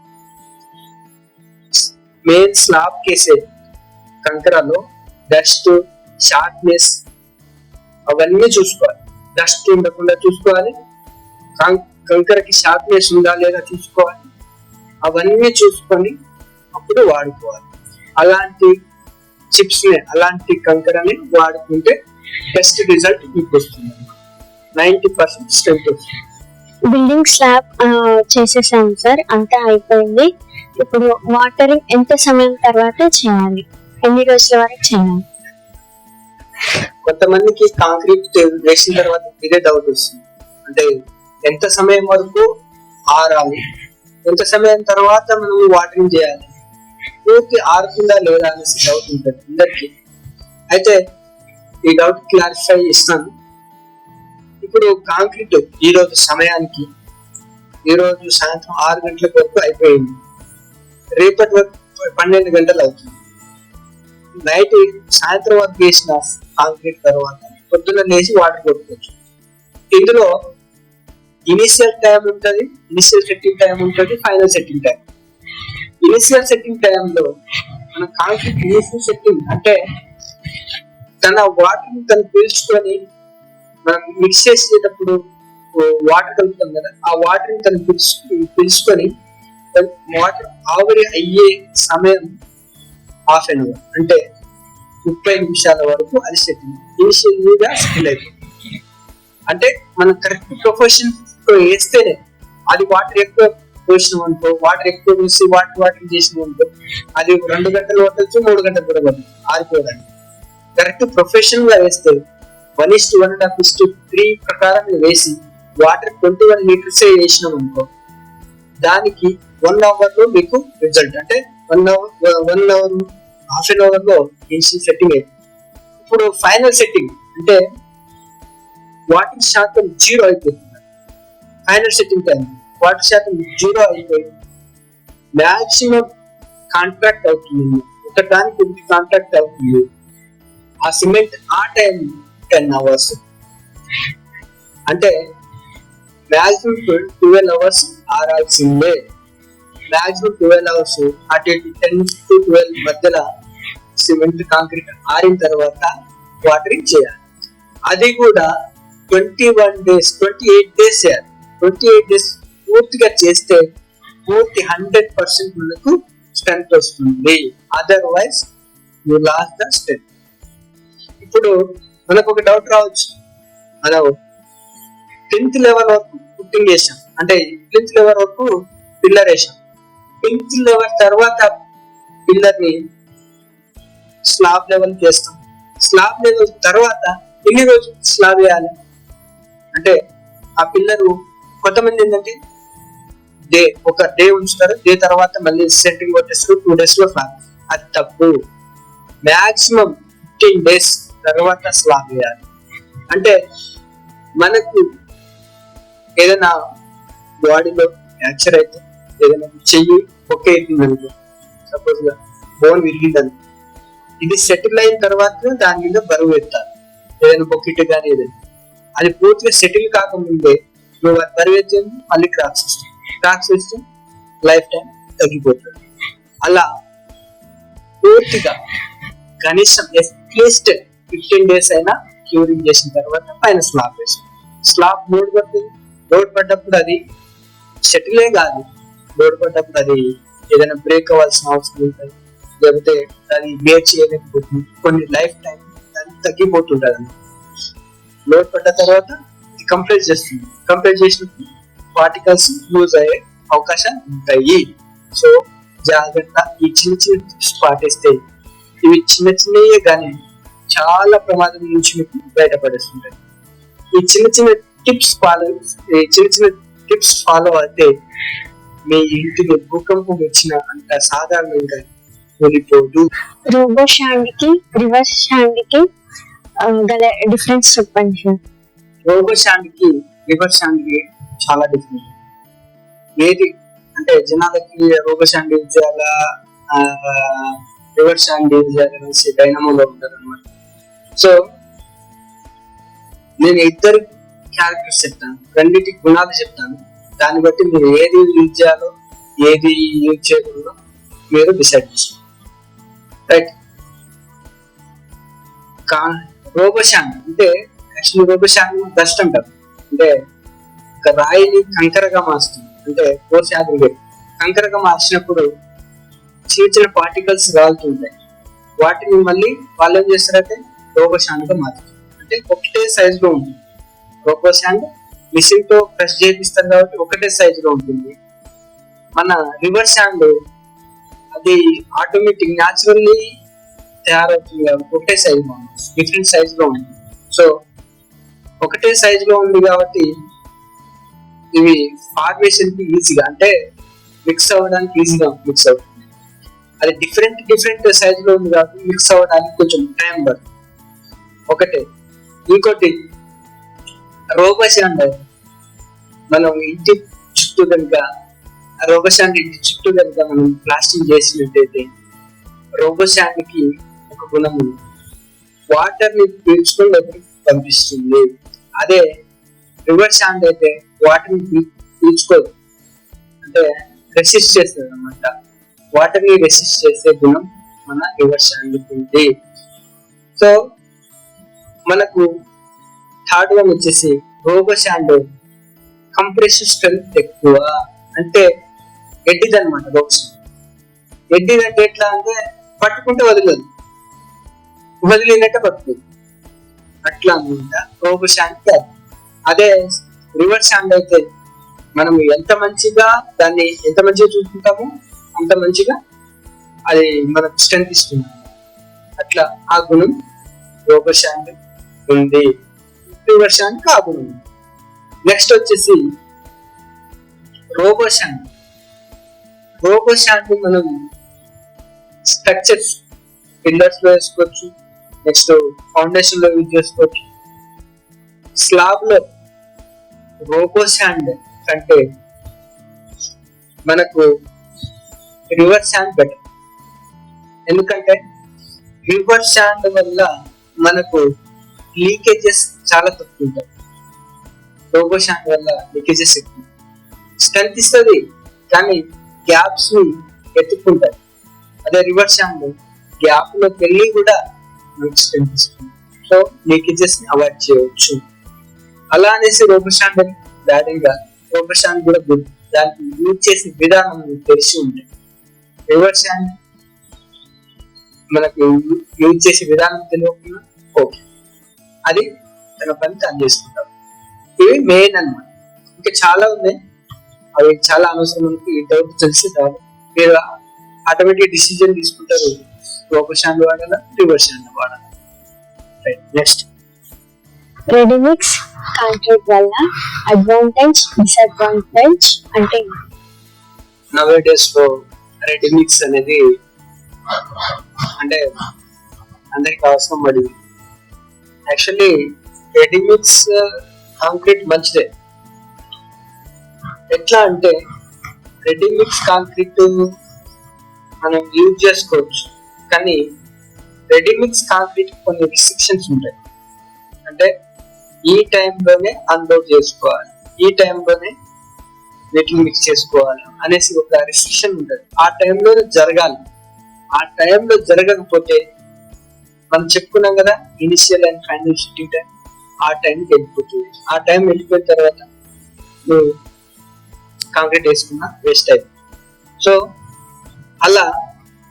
Speaker 2: మెయిన్ స్లాబ్ కేసే కంకరలో డస్ట్, షార్ప్నెస్ అవన్నీ చూసుకోవాలి. డస్ట్ ఉండకుండా చూసుకోవాలి, కంకరకి షార్ప్నెస్ ఉందా లేదా చూసుకోవాలి. అవన్నీ చూసుకొని అప్పుడు వాడుకోవాలి. అలాంటి చిప్స్ ని, అలాంటి కంకరని వాడుకుంటే బెస్ట్ రిజల్ట్ మీకు వస్తుంది. 90% స్ట్రెంత్ వస్తుంది.
Speaker 1: బిల్డింగ్ స్లాబ్ చేసేసాం సార్, అంతా అయిపోయింది. ఇప్పుడు వాటరింగ్ ఎంత సమయం తర్వాత చేయాలి, ఎన్ని రోజుల వరకు చేయాలి?
Speaker 2: కొంతమందికి కాంక్రీట్ వేసిన తర్వాత ఇదే డౌట్ వస్తుంది. అంటే ఎంత సమయం వరకు ఆరాలి, ఎంత సమయం తర్వాత మనం వాటరింగ్ చేయాలి, పూర్తి ఆరుతుందా లేదా అనేసి డౌట్ ఉంటుంది అందరికి. అయితే ఈ డౌట్ క్లారిఫై ఇస్తాను. ఇప్పుడు కాంక్రీట్ ఈ రోజు సమయానికి, ఈ రోజు సాయంత్రం 6 గంటల వరకు అయిపోయింది. రేపటి వరకు 12 గంటలు అవుతుంది. నైట్ సాయంత్రం వరకు వేసిన కాంక్రీట్ తర్వాత పొద్దున్న లేచి వాటర్ కొట్టుకోవచ్చు. ఇందులో ఇనిషియల్ టైం ఉంటుంది, ఇనిషియల్ సెట్టింగ్ టైం ఉంటుంది, final setting time. Initial setting టైంలో మన కాంక్రీట్ ఇనిషియల్ సెట్టింగ్ అంటే తన వాటర్ తను పీల్చుకొని మనం మిక్స్ చేసేటప్పుడు వాటర్ కలుపుతాం కదా, ఆ వాటర్ ని తను పీల్చుకొని వాటర్ ఆవిరి అయ్యే సమయం ½ an hour, అంటే 30 నిమిషాల వరకు అది సెటిల్ ఇనిషియల్గా సెటిల్ అయిపోతుంది. అంటే మనం కరెక్ట్ ప్రొఫెషన్ వేస్తేనే అది వాటర్ ఎక్కువ పోసినాం అనుకో, వాటర్ ఎక్కువ పోసి వాటర్ చేసినాం అనుకో, అది 2 గంటలు పట్టచ్చు, 3 గంటలు కూడా పట్టచ్చు ఆరిపోవడానికి. కరెక్ట్ ప్రొఫెషన్ గా వేస్తే 1:1.5:3 ప్రకారం వేసి వాటర్ 21 లీటర్స్ వేసినాం అనుకో, దానికి 1 hour లో మీకు రిజల్ట్, అంటే 1 hour ½ an hour లో సెట్టింగ్ అయిపోయింది. ఇప్పుడు ఫైనల్ సెట్టింగ్ అంటే వాటర్ శాతం 0 అయిపోతుంది. ఫైనల్ సెట్టింగ్ టైం వాటర్ శాతం 0 అయిపోయి మాక్సిమం కాంట్రాక్ట్ అవుతుంది, ఒకదానికి ఒకటి కాంట్రాక్ట్ అవుతుంది. ఆ సిమెంట్ ఆ టైం 10 hours, అంటే మాక్సిమం 12 hours ఆరాల్సిందే. మాక్సిమం 12 hours, అటు 10 to 12 మధ్యలో సిమెంట్ కాంక్రీట్ ఆరిన తర్వాత వాటరింగ్ చేయాలి. అది కూడా 28 days చేయాలి. 28 days పూర్తిగా చేస్తే పూర్తి 100% మనకు స్ట్రెంత్ వస్తుంది. Otherwise you loss the strength. ఇప్పుడు మనకు ఒక డౌట్ రావచ్చు, మనం 10th లెవెల్ వరకు పుట్టింగ్ వేసాం, అంటే 10th లెవెల్ వరకు పిల్లర్ వేసాం. 10th లెవెల్ తర్వాత పిల్లర్ ని స్లాబ్ లెవెల్ చేస్తాం. స్లాబ్ లెవెల్ తర్వాత ఎన్ని రోజులు స్లాబ్ వేయాలి అంటే ఆ పిల్లరు కొంతమంది ఏంటంటే ఒక డే ఉంచుతారు, డే తర్వాత మళ్ళీ సెంట్రింగ్ కొట్టేస్తారు, 2 days లో స్లాబ్. అది తప్పు. మాక్సిమం 15 days తర్వాత స్లాబ్ వేయాలి. అంటే మనకు ఏదైనా బాడీలో ఫ్రాక్చర్ అయితే, ఏదైనా చెయ్యి ఒకే అవుతుందనుకో, సపోజ్ గా బోన్ విరిగిందని, ఇది సెటిల్ అయిన తర్వాత దాని మీద బరువు ఎత్తాలి. ఏదైనా బొక్కిట్ కానీ ఏదైనా అది పూర్తిగా సెటిల్ కాకముందే నువ్వు అది బరువు ఎత్తే మళ్ళీ క్రాక్స్ వస్తే లైఫ్ టైం తగ్గిపోతుంది. అలా పూర్తిగా కనీసం అట్లీస్ట్ 15 days అయినా క్యూరింగ్ చేసిన తర్వాత పైన స్లాబ్ వేసాం. స్లాబ్ లోడ్ పడుతుంది. లోడ్ పడ్డప్పుడు అది సెటిలే కాదు, లోడ్ పడ్డప్పుడు అది ఏదైనా బ్రేక్ అవ్వాల్సిన అవసరం ఉంటుంది, లేకపోతే అది బేర్ చేయలేకపోతుంది, కొన్ని లైఫ్ టైం అది తగ్గిపోతుంటది. లోడ్ పడ్డ తర్వాత ఇది కంప్రెస్ చేస్తుంది. కంప్రెస్ చేసినప్పుడు పార్టికల్స్ లూజ్ అయ్యే అవకాశాలు ఉంటాయి. సో జాగ్రత్త, ఈ చిన్న చిన్న టిప్స్ పాటిస్తే ఇవి చిన్న చిన్నయే కానీ చాలా ప్రమాదం నుంచి మీకు బయటపడేస్తుంటాయి. ఈ చిన్న చిన్న టిప్స్ ఫాలో అయితే మీ ఇంటిని భూకంపం వచ్చిన అంత సాధారణంగా కూలిపోదు.
Speaker 1: రోబో స్టాండ్ కి రివర్స్ స్టాండ్ కి గల డిఫరెన్స్ చెప్పండి సార్.
Speaker 2: రోబో స్టాండ్ కి రివర్స్ స్టాండ్ కి చాలా డిఫరెంట్. ఏది అంటే జనాలకి రోబో స్టాండ్ యూజ్ చేయాలా, రివర్స్ స్టాండ్ యూజ్ చేయాలనేసి డైనమోలో ఉంటారు అనమాట. సో నేను ఇద్దరు క్యారెక్టర్స్ చెప్తాను, రెండింటి గుణాలు చెప్తాను. దాన్ని బట్టి మీరు ఏది యూజ్ చేయాలో ఏది యూజ్ చేయకూడదో మీరు డిసైడ్ చేసుకోండి. రైట్. రోబో స్టాండ్ అంటే యాక్చువల్లీ రోబో స్టాండ్ బెస్ట్ అంటారు. అంటే ఒక రాయిని కంకరగా మార్చుతుంది. అంటే ఫోర్స్ అగ్రిగేట్ కంకరగా మార్చినప్పుడు చిన్న చిన్న పార్టికల్స్ రాలుతుంటాయి. వాటిని మళ్ళీ వాళ్ళు ఏం చేస్తారంటే రోబో స్టాండ్ గా మారుతుంది. అంటే ఒకటే సైజ్ లో ఉంటుంది. రోబో స్టాండ్ మిషన్ తో ప్రెస్ చేపిస్తారు కాబట్టి ఒకటే సైజ్ లో ఉంటుంది. మన రివర్స్ స్టాండ్ అది ఆటోమేటిక్ న్యాచురల్లీ తయారవుతుంది కాబట్టి ఒకటే సైజ్ లో ఉంది, డిఫరెంట్ సైజ్ లో ఉంది. సో ఒకటే సైజ్ లో ఉంది కాబట్టి ఇవి ఫార్మేషన్ కి ఈజీగా, అంటే మిక్స్ అవ్వడానికి ఈజీగా మిక్స్ అవుతుంది. అది డిఫరెంట్ సైజ్ లో ఉంది కాబట్టి మిక్స్ అవ్వడానికి కొంచెం టైం పడుతుంది. ఒకటే. ఇంకోటి రోబో స్టాండ్ మనం ఇంటి చుట్టూ కనుక రోబో స్టాండ్ ఇంటి చుట్టూ కనుక మనం ప్లాస్టింగ్ చేసినట్టయితే రోబో స్టాండ్ కి ఒక గుణం ఉంది, వాటర్ ని పీల్చుకొని లోపలికి పంపిస్తుంది. అదే రివర్స్ స్టాండ్ అయితే వాటర్ ని పీల్చుకోదు, అంటే రెసిస్ట్ చేస్తుంది అనమాట. వాటర్ ని రెసిస్ట్ చేసే గుణం మన రివర్స్ స్టాండ్ ఉంది. సో మనకు థర్డ్ వన్ వచ్చేసి రోబో స్టాండ్ కంప్రెసివ్ స్ట్రెంత్ ఎక్కువ, అంటే ఎడ్డిది అనమాట. రోబో స్టాండ్ ఎడ్డిది అంటే ఎట్లా అంటే పట్టుకుంటే వదిలేదు, వదిలినట్టే పట్టుకుంది, అట్లా అనమాట రోబో స్టాండ్. అదే రివర్స్ స్టాండ్ అయితే మనం ఎంత మంచిగా చూసుకుంటామో అంత మంచిగా అది మనకు స్ట్రెంత్ ఇస్తుంది. అట్లా ఆ గుణం రోబో స్టాండ్ ఉంది, రివర్స్ స్టాండ్ ఆ గుణం ఉంది. నెక్స్ట్ వచ్చేసి రోబో స్టాండ్. రోబో స్టాండ్ మనం స్ట్రక్చర్స్ పిల్లర్స్ లో వేసుకోవచ్చు, నెక్స్ట్ ఫౌండేషన్ లో యూజ్ చేసుకోవచ్చు. స్లాబ్ లో రోబో స్టాండ్ కంటే మనకు రివర్స్ స్టాండ్ బెటర్. ఎందుకంటే రివర్స్ స్టాండ్ వల్ల మనకు లీకేజెస్ చాలా తక్కువ ఉంటాయి, రోబో స్టాండ్ వల్ల లీకేజెస్ ఎక్కువ. స్ట్రెంత్ ఇస్తుంది కానీ గ్యాప్స్ ని ఎత్తుకుంటాయి. అదే రివర్స్ స్టాండ్ గ్యాప్ లో వెళ్ళి కూడా మనకు స్ట్రెంత్ ఇస్తుంది. సో లీకేజెస్ ని అవాయిడ్ చేయవచ్చు. అలా అనేసి రోబో స్టాండ్ బ్యాడ్ గా, రోబో స్టాండ్ కూడా గుడ్. దానికి యూజ్ చేసే విధానం తెలిసి ఉంటుంది. రివర్స్ స్టాండ్ మనకు యూజ్ చేసే విధానం తెలియకుండా ఓకే, అది తన పని తను చేసుకుంటాం. ఇవి మెయిన్ అన్నమాట. ఇంకా చాలా ఉన్నాయి, అవి చాలా అనవసరం. మనకి ఇంతవరకు తెలిసి మీరు ఆటోమేటిక్ డిసిజన్ తీసుకుంటారు, రోబో స్టాండ్ వాడాలా రివర్స్ స్టాండ్ వాడాలా. రైట్. నెక్స్ట్
Speaker 1: రెడీమిక్స్ కాంక్రీట్ వల్ల అడ్వాంటేజ్ డిసడ్వాంటేజ్ అంటే
Speaker 2: నవే డేస్ లో రెడీమిక్స్ అనేది అంటే అందరికి అవసరం పడింది. యాక్చువల్లీ రెడీమిక్స్ కాంక్రీట్ మంచిదే. ఎట్లా అంటే రెడీమిక్స్ కాంక్రీట్ మనం యూజ్ చేసుకోవచ్చు, కానీ రెడీమిక్స్ కాంక్రీట్ కొన్ని రిస్ట్రిక్షన్స్ ఉంటాయి. అంటే ఈ టైంలోనే అన్లోడ్ చేసుకోవాలి, ఈ టైంలోనే వీటిని మిక్స్ చేసుకోవాలి అనేసి ఒక రిస్ట్రిక్షన్ ఉంటుంది. ఆ టైంలో జరగాలి. ఆ టైంలో జరగకపోతే మనం చెప్పుకున్నాం కదా initial and final shifting time, ఆ టైంకి వెళ్ళిపోతుంది. ఆ టైం వెళ్ళిపోయిన తర్వాత నువ్వు కాంక్రీట్ వేసుకున్నా వేస్ట్ అయిపోతుంది. సో అలా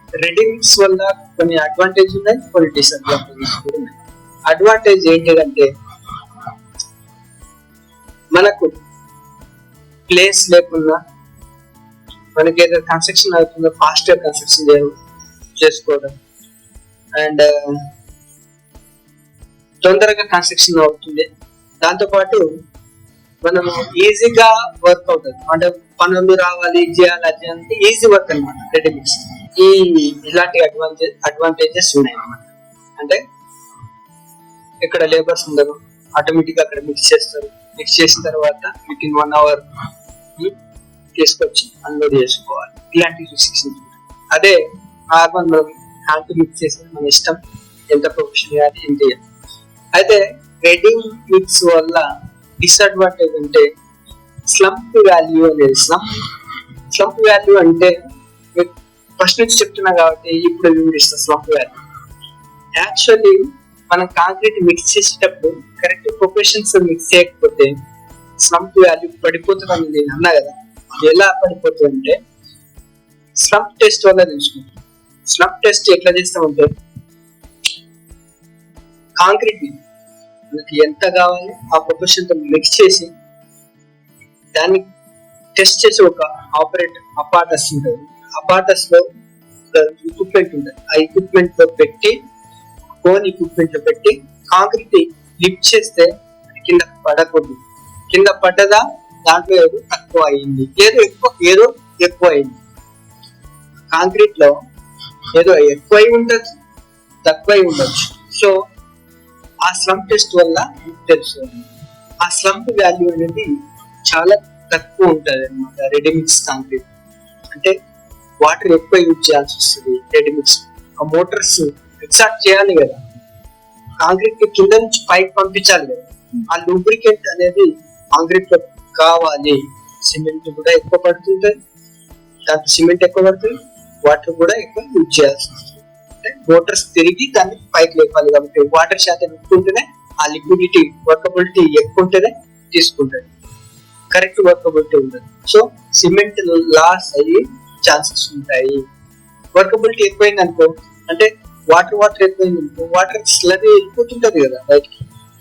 Speaker 2: రెడీమిక్స్ వల్ల కొన్ని అడ్వాంటేజ్ ఉన్నాయి, కొన్ని డిసడ్వాంటేజెస్ కూడా ఉన్నాయి. అడ్వాంటేజ్ ఏంటిదంటే మనకు ప్లేస్ లేకుండా మనకి ఏదైనా కన్స్ట్రక్షన్ అవుతుందో ఫాస్ట్ గా కన్స్ట్రక్షన్ చేసుకోవడం అండ్ తొందరగా కన్స్ట్రక్షన్ అవుతుంది. దాంతో పాటు మనం ఈజీగా వర్క్ అవుతుంది. అంటే పనులు రావాలి, ఇది చేయాలి, అది అంటే ఈజీ వర్క్ అనమాట రెడీమిక్స్. ఇలాంటి అడ్వాంటేజెస్ ఉన్నాయి అన్నమాట. అంటే ఇక్కడ లేబర్స్ ఉండరు, ఆటోమేటిక్ అక్కడ మిక్స్ చేస్తారు. మిక్స్ చేసిన తర్వాత వితిన్ 1 hour తీసుకొచ్చి అన్లోడ్ చేసుకోవాలి. ఇలాంటి రిస్ట్రిక్షన్స్ ఉంటాయి. అదే నార్మల్ మనం హ్యాండ్ మిక్స్ చేసి మన ఇష్టం, ఎంత ప్రొఫెషన్ చేయాలి, ఏం చేయాలి. అయితే రెడీమిక్స్ వల్ల డిసడ్వాంటేజ్ అంటే స్లంప్ వాల్యూ అనేది. స్లంప్ వాల్యూ అంటే ఫస్ట్ నుంచి చెప్తున్నా కాబట్టి ఇప్పుడు వివరిస్తాం. స్లంప్ వాల్యూ యాక్చువల్లీ మనం కాంక్రీట్ మిక్స్ చేసేటప్పుడు కరెక్ట్ ప్రొపోర్షన్స్ మిక్స్ చేయకపోతే స్లంప్ వాల్యూ పడిపోతుందని నేను అన్నా కదా. ఎలా పడిపోతుంది అంటే స్లంప్ టెస్ట్ వల్ల తెలుసుకుంటాం. స్లంప్ టెస్ట్ ఎట్లా చేస్తామంటే కాంక్రీట్ మనకి ఎంత కావాలి ఆ ప్రొపోర్షన్ తో మిక్స్ చేసి దాన్ని టెస్ట్ చేసి ఒక అపార్టస్ ఉంటుంది. అపార్టస్ లో ఎక్విప్మెంట్ ఉంటుంది. ఆ ఎక్విప్మెంట్ లో పెట్టి ఎక్విప్మెంట్ లో పెట్టి కాంక్రీట్ లిఫ్ట్ చేస్తే కింద పడకూడదు. కింద పడ్డదా దాంట్లో ఏదో తక్కువ అయింది, ఏదో ఎక్కువ అయింది. కాంక్రీట్ లో ఏదో ఎక్కువ అయి ఉండొచ్చు, తక్కువ అయి ఉండొచ్చు. సో ఆ స్లంప్ టెస్ట్ వల్ల తెలుసు. ఆ స్లంప్ వాల్యూ అనేది చాలా తక్కువ ఉంటుంది అనమాట రెడీమిక్స్ కాంక్రీట్. అంటే వాటర్ ఎక్కువ యూజ్ చేయాల్సి వస్తుంది రెడీమిక్స్. ఆ మోటార్స్ ఎగ్జాక్ట్ చేయాలి కదా, కాంక్రీట్ కింద నుంచి పైకి పంపించాలి కదా. ఆ లూబ్రికెంట్ అనేది కాంక్రీట్ లో కావాలి. సిమెంట్ కూడా ఎక్కువ పడుతుంటది, దాంట్లో సిమెంట్ ఎక్కువ పడుతుంది, వాటర్ కూడా ఎక్కువ యూజ్ చేయాల్సి వస్తుంది. అంటే మోటార్స్ తిరిగి దాన్ని పైకి లేపాలి కాబట్టి వాటర్ శాతం ఎక్కువ ఉంటేనే ఆ లిక్విడిటీ వర్కబిలిటీ ఎక్కువ ఉంటేనే తీసుకుంటుంది, కరెక్ట్ వర్కబిలిటీ ఉంటుంది. సో సిమెంట్ లాస్ అయ్యి ఛాన్సెస్ ఉంటాయి. వర్కబిలిటీ ఎక్కువైంది అనుకో, అంటే వాటర్ ఎక్కువైంది అనుకో, వాటర్ స్లరీ వెళ్ళిపోతుంటది కదా బయటికి.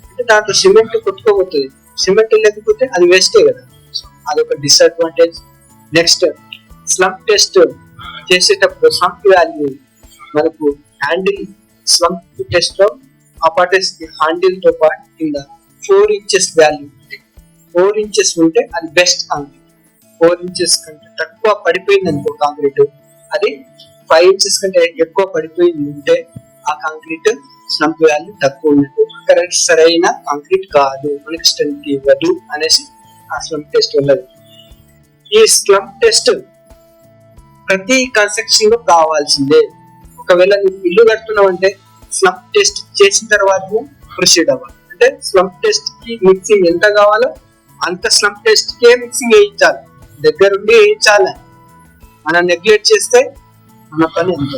Speaker 2: అంటే దాంట్లో సిమెంట్ కొట్టుకోబోతుంది. సిమెంట్ లేకపోతే అది వేస్టే కదా. అదొక డిసడ్వాంటేజ్. నెక్స్ట్ స్లంప్ టెస్ట్ చేసేటప్పుడు స్లంప్ వాల్యూ మనకు హ్యాండిల్ స్లంప్ టెస్ట్ లో అపార్టస్ హ్యాండిల్ తో పాటు కింద 4 inches వాల్యూ. 4 inches ఉంటే అది బెస్ట్ కాంక్రీట్. 4 inches కంటే తక్కువ పడిపోయింది అనుకో కాంక్రీట్, అది 5 inches కంటే ఎక్కువ పడిపోయింది ఉంటే ఆ కాంక్రీట్ స్లంప్ వాల్యూ తక్కువ ఉన్నట్టు, కరెక్ట్ సరైన కాంక్రీట్ కాదు, మనకి స్ట్రెంత్ ఇవ్వదు అనేసి ఆ స్లంప్ టెస్ట్ ఉన్నది. ఈ స్లంప్ టెస్ట్ ప్రతి కన్స్ట్రక్షన్ లో కావాల్సిందే. ఒకవేళ నువ్వు ఇల్లు కడుతున్నావు అంటే స్లంప్ టెస్ట్ చేసిన తర్వాత ప్రొసీడ్ అవ్వాలి. అంటే స్లంప్ టెస్ట్ కి మిక్సింగ్ ఎంత కావాలో అంత స్లంప్ టెస్ట్ కే మిక్సింగ్ వేయించాలి, దగ్గరుండి వేయించాలి. మనం నెగ్లెక్ట్ చేస్తే మన పని ఎంత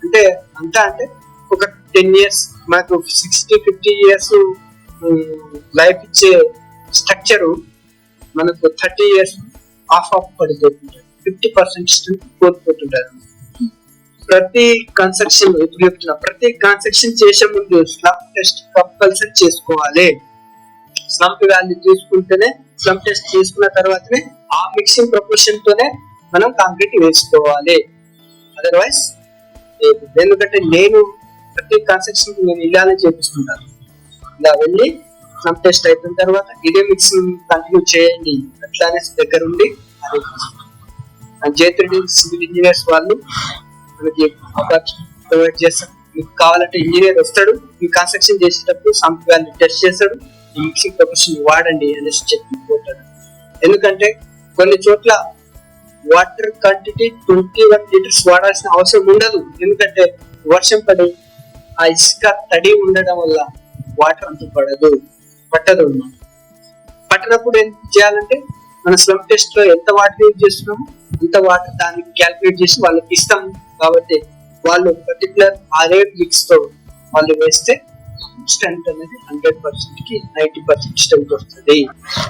Speaker 2: అంటే అంటే ఒక 10 years మనకు 60-50 years లైఫ్ ఇచ్చే స్ట్రక్చర్ మనకు 30 years ఆఫ్ పడిపోతుంటారు, 50% కోల్పోతుంటారు. ప్రతి కన్స్ట్రక్షన్ ఇప్పుడు చెప్తున్నా, ప్రతి కన్స్ట్రక్షన్ చేసే ముందు స్లంప్ టెస్ట్ కంపల్సరీ చేసుకోవాలి. స్లంప్ వాల్యూ తీసుకుంటేనే, స్లంప్ టెస్ట్ తీసుకున్న తర్వాతనే ఆ మిక్సింగ్ ప్రొపోర్షన్ తోనే మనం కాంక్రీట్ వేసుకోవాలి. అదర్వైజ్ ఎందుకంటే నేను ప్రతి కన్స్ట్రక్షన్ నేను ఇలానే చేపిస్తుంటాను. ఇలా వెళ్ళి స్లంప్ టెస్ట్ అయిపోయిన తర్వాత ఇదే మిక్సింగ్ కంటిన్యూ చేయండి అట్లానే దగ్గర ఉండి. అది J3D సివిల్ ఇంజనీర్స్ వాళ్ళు మనకి ప్రొవైడ్ చేస్తారు. మీకు కావాలంటే ఇంజనీర్ వస్తాడు, మీ కన్స్ట్రక్షన్ చేసేటప్పుడు సంప్ వాల్యూ టెస్ట్ చేస్తాడు, ఈ మిక్సింగ్ ప్రొఫెషన్ వాడండి అనేసి చెప్పిపోతాడు. ఎందుకంటే కొన్ని చోట్ల వాటర్ క్వాంటిటీ 21 లీటర్స్ వాడాల్సిన అవసరం ఉండదు. ఎందుకంటే వర్షం పడి ఆ ఇసుక తడి ఉండడం వల్ల వాటర్ అంత పట్టదు. పట్టినప్పుడు ఏం చేయాలంటే మన స్లమ్ టెస్ట్ లో ఎంత వాటర్ యూజ్ చేస్తున్నామో అంత వాటర్ దానికి క్యాల్కులేట్ చేసి వాళ్ళకి ఇస్తాం. కాబట్టి వాళ్ళు పర్టికులర్ ఆ రేట్ మిక్స్ తో వాళ్ళు వేస్తే స్ట్రెంత్ అనేది 100% కి 90% స్ట్రెంత్ వస్తుంది.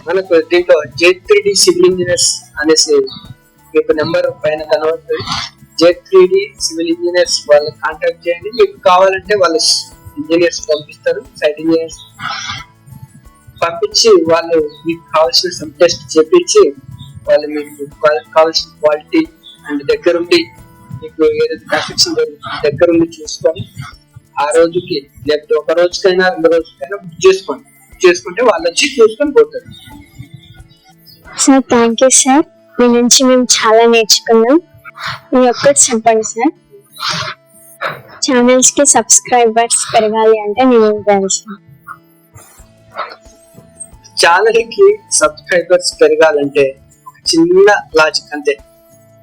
Speaker 2: మనకు దీంట్లో J3D సివిల్ ఇంజనీర్స్ అనేసి మీకు నెంబర్ పైన కనబడుతుంది. J3D సివిల్ ఇంజనీర్స్ వాళ్ళు కాంటాక్ట్ చేయండి. మీకు కావాలంటే వాళ్ళ ఇంజనీర్స్ పంపిస్తారు, సైట్ ఇంజనీర్స్ పంపించి వాళ్ళు మీకు కావాల్సిన సమ్ టెస్ట్ చేపించి వాళ్ళు మీకు కావాల్సిన క్వాలిటీ అండ్ దగ్గరుండి మీకు ఏదైతే కన్స్ట్రక్షన్ దగ్గరుండి చూసుకొని ఆ రోజుకి లేకపోతే ఒక రోజుకైనా 2 రోజుకైనా బుక్ చేసుకుంటే వాళ్ళు వచ్చి చూసుకొని పోతారు.
Speaker 1: సార్ థ్యాంక్ యూ సార్, మీ నుంచి మేము చాలా నేర్చుకున్నాం. మీ ఒక్కటి చెప్పండి సార్, ఛానల్స్ కి సబ్స్క్రైబర్స్ పెరగాలి అంటే నేను సార్.
Speaker 2: ఛానల్ కి సబ్స్క్రైబర్స్ పెరగాలంటే చిన్న లాజిక్ అంతే,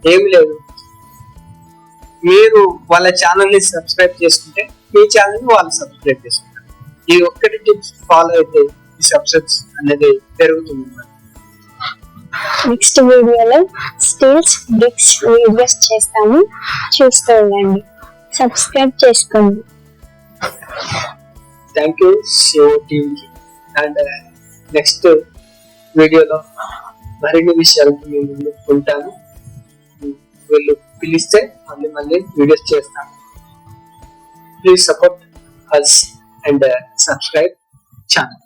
Speaker 2: ఏమి లేదు. మీరు వాళ్ళ ఛానల్ ని సబ్స్క్రైబ్ చేసుకుంటే మీ ఛానల్ ని వాళ్ళు సబ్స్క్రైబ్ చేసుకుంటారు. ఈ ఒక్కటి టిప్స్ ఫాలో అయితే ఈ సబ్స్క్రైబ్స్ అనేది పెరుగుతుంది.
Speaker 1: నెక్స్ట్ వీడియోలో స్టీల్స్ బ్రిక్స్ వీడియోస్ చేస్తాము, చూస్తూ ఉండండి, సబ్స్క్రైబ్ చేసుకోండి.
Speaker 2: థ్యాంక్ యూ సిఓ టీవీకి. అండ్ నెక్స్ట్ వీడియోలో మరిన్ని విషయాలు మేము ముందుకు ఉంటాను. వీళ్ళు పిలిస్తే మళ్ళీ వీడియోస్ చేస్తాను. Please support us and subscribe channel.